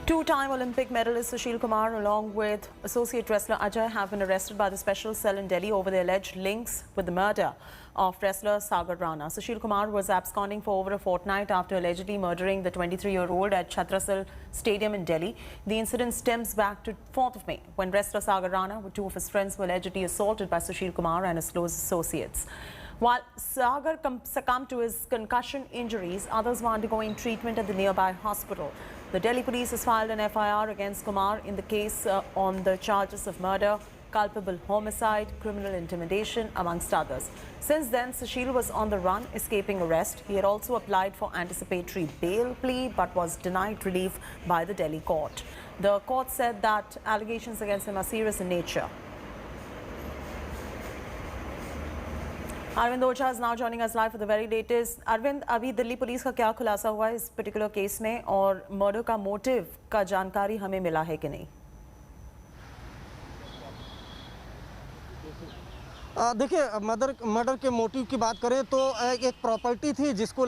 Two-time Olympic medalist Sushil Kumar along with associate wrestler Ajay have been arrested by the special cell in Delhi over the alleged links with the murder of wrestler Sagar Rana. Sushil Kumar was absconding for over a fortnight after allegedly murdering the 23-year-old at Chhatrasal Stadium in Delhi. The incident stems back to 4th of May when wrestler Sagar Rana with two of his friends were allegedly assaulted by Sushil Kumar and his close associates. While Sagar succumbed to his concussion injuries, others were undergoing treatment at the nearby hospital. The Delhi police has filed an FIR against Kumar in the case on the charges of murder, culpable homicide, criminal intimidation, amongst others. Since then, Sushil was on the run, escaping arrest. He had also applied for anticipatory bail plea but was denied relief by the Delhi court. The court said that allegations against him are serious in nature. Arvind Ocha is now joining us live for the very latest. Arvind, अभी Delhi police का क्या खुलासा हुआ है इस particular case में और murder का मोटिव का जानकारी हमें मिला है कि नहीं? देखिए, मर्डर के मोटिव की बात करें तो एक प्रॉपर्टी थी जिसको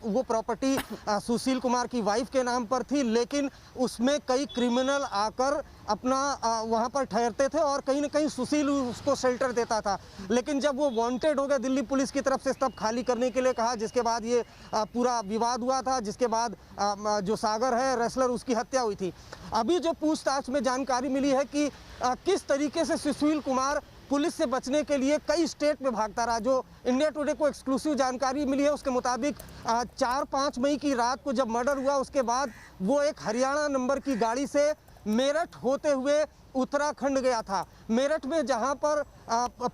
वो प्रॉपर्टी सुशील कुमार की वाइफ के नाम पर थी, लेकिन उसमें कई क्रिमिनल आकर अपना वहां पर ठहरते थे और कहीं ना कहीं सुशील उसको शेल्टर देता था। लेकिन जब वो वांटेड हो गया दिल्ली पुलिस की तरफ से, तब खाली करने के लिए कहा, जिसके बाद ये पूरा विवाद हुआ था, जिसके बाद जो सागर है रेसलर उसकी हत्या हुई थी। अभी जो पूछताछ में जानकारी मिली है कि किस तरीके से सुशील कुमार पुलिस से बचने के लिए कई स्टेट में भागता रहा। जो इंडिया टुडे को एक्सक्लूसिव जानकारी मिली है उसके मुताबिक 4-5 मई की रात को जब मर्डर हुआ उसके बाद वो एक हरियाणा नंबर की गाड़ी से मेरठ होते हुए उत्तराखंड गया था। मेरठ में जहां पर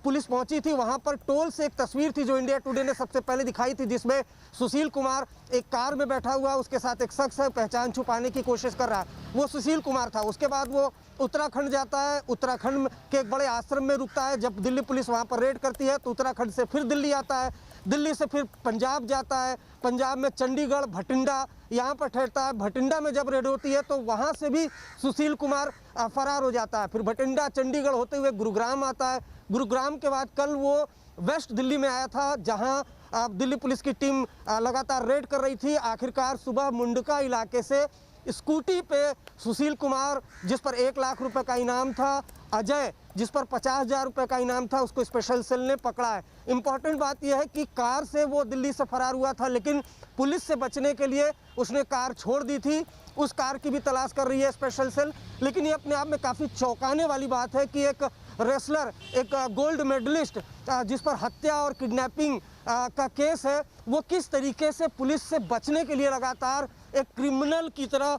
पुलिस पहुंची थी वहां पर टोल से एक तस्वीर थी जो इंडिया टुडे ने सबसे पहले दिखाई थी, जिसमें सुशील कुमार एक कार में बैठा हुआ, उसके साथ एक शख्स है, पहचान छुपाने की कोशिश कर रहा है, वो सुशील कुमार था। उसके बाद वो उत्तराखंड जाता है, उत्तराखंड के एक बड़े आश्रम में रुकता है। जब दिल्ली पुलिस वहां पर रेड करती है तो उत्तराखंड से फिर दिल्ली आता है, दिल्ली से फिर पंजाब जाता है, पंजाब में चंडीगढ़, भटिंडा यहाँ पर ठहरता है। भटिंडा में जब रेड होती है तो वहाँ से भी सुशील कुमार फरार हो जाता है। फिर भटिंडा चंडीगढ़ होते हुए गुरुग्राम आता है। गुरुग्राम के बाद कल वो वेस्ट दिल्ली में आया था, जहाँ दिल्ली पुलिस की टीम लगातार रेड कर रही थी। आखिरकार सुबह मुंडका इलाके से स्कूटी पे सुशील कुमार, जिस पर 1 लाख रुपए का इनाम था, अजय जिस पर 50,000 रुपए का इनाम था, उसको स्पेशल सेल ने पकड़ा है। इंपॉर्टेंट बात यह है कि कार से वो दिल्ली से फरार हुआ था, लेकिन पुलिस से बचने के लिए उसने कार छोड़ दी थी। उस कार की भी तलाश कर रही है स्पेशल सेल। लेकिन ये अपने आप में काफ़ी चौंकाने वाली बात है कि एक रेसलर, एक गोल्ड मेडलिस्ट जिस पर हत्या और किडनैपिंग का केस है, वो किस तरीके से पुलिस से बचने के लिए लगातार एक क्रिमिनल की तरह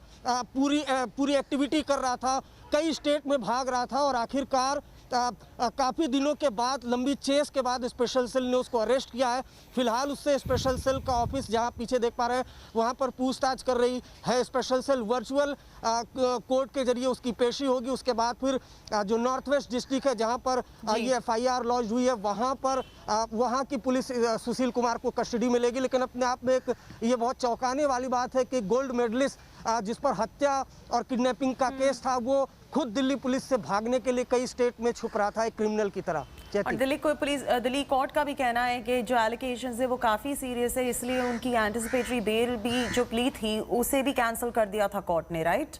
पूरी एक्टिविटी कर रहा था, कई स्टेट में भाग रहा था और आखिरकार काफ़ी दिनों के बाद, लंबी चेस के बाद स्पेशल सेल ने उसको अरेस्ट किया है। फिलहाल उससे स्पेशल सेल का ऑफिस, जहां पीछे देख पा रहे हैं, वहां पर पूछताछ कर रही है स्पेशल सेल। वर्चुअल कोर्ट के जरिए उसकी पेशी होगी। उसके बाद फिर जो नॉर्थ वेस्ट डिस्ट्रिक्ट है जहां पर ये FIR लॉन्च हुई है, वहां की पुलिस सुशील कुमार को कस्टडी में लेगी। लेकिन अपने आप में एक ये बहुत चौंकाने वाली बात है कि गोल्ड मेडलिस्ट जिस पर हत्या और किडनैपिंग का केस था, वो खुद दिल्ली पुलिस से भागने के लिए कई स्टेट में छुप रहा था एक क्रिमिनल की तरह। और दिल्ली कोर्ट का भी कहना है कि जो एलिगेशंस है वो काफ़ी सीरियस है, इसलिए उनकी एंटिसिपेटरी बेल भी जो प्ली थी उसे भी कैंसिल कर दिया था कोर्ट ने, राइट?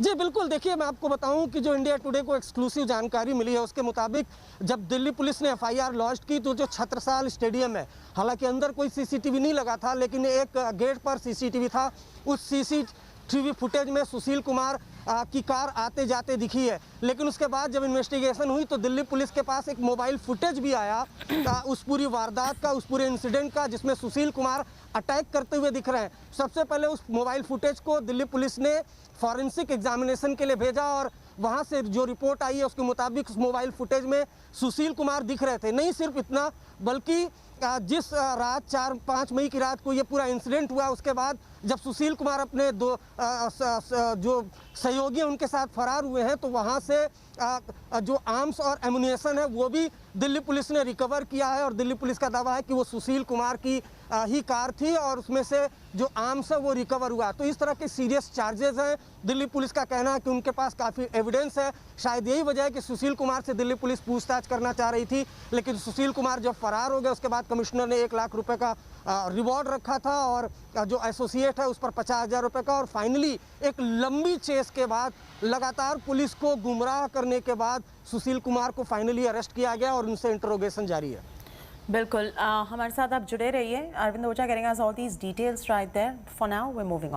जी बिल्कुल। देखिए, मैं आपको बताऊं कि जो इंडिया टुडे को एक्सक्लूसिव जानकारी मिली है उसके मुताबिक जब दिल्ली पुलिस ने FIR लॉन्च की तो जो छत्रसाल स्टेडियम है, हालांकि अंदर कोई CCTV नहीं लगा था, लेकिन एक गेट पर CCTV था। उस CCTV फुटेज में सुशील कुमार की कार आते जाते दिखी है। लेकिन उसके बाद जब इन्वेस्टिगेशन हुई तो दिल्ली पुलिस के पास एक मोबाइल फुटेज भी आया उस पूरी वारदात का, उस पूरे इंसिडेंट का, जिसमें सुशील कुमार अटैक करते हुए दिख रहे हैं। सबसे पहले उस मोबाइल फुटेज को दिल्ली पुलिस ने फॉरेंसिक एग्जामिनेशन के लिए भेजा और वहां से जो रिपोर्ट आई है उसके मुताबिक उस मोबाइल फुटेज में सुशील कुमार दिख रहे थे। नहीं सिर्फ इतना, बल्कि जिस रात 4-5 मई की रात को ये पूरा इंसिडेंट हुआ, उसके बाद जब सुशील कुमार अपने जो सहयोगी उनके साथ फरार हुए हैं तो वहाँ से जो आर्म्स और एमुनिशन है वो भी दिल्ली पुलिस ने रिकवर किया है और दिल्ली पुलिस का दावा है कि वो सुशील कुमार की ही कार थी और उसमें से जो आर्म्स है वो रिकवर हुआ। तो इस तरह के सीरियस चार्जेस हैं। दिल्ली पुलिस का कहना है कि उनके पास काफ़ी एविडेंस है। शायद यही वजह है कि सुशील कुमार से दिल्ली पुलिस पूछताछ करना चाह रही थी, लेकिन सुशील कुमार जब फरार हो गए उसके बाद कमिश्नर ने 1 लाख रुपए का रिवॉर्ड रखा था और जो एसोसिएट है उस पर 50,000 रुपये का। और फाइनली एक लंबी चेस के बाद, लगातार पुलिस को गुमराह करने के बाद सुशील कुमार को फाइनली अरेस्ट किया गया और उनसे इंटरोगेशन जारी है। बिल्कुल, हमारे साथ आप जुड़े रहिए। अरविंद ओझा getting us all these details right there. For now, we're moving on.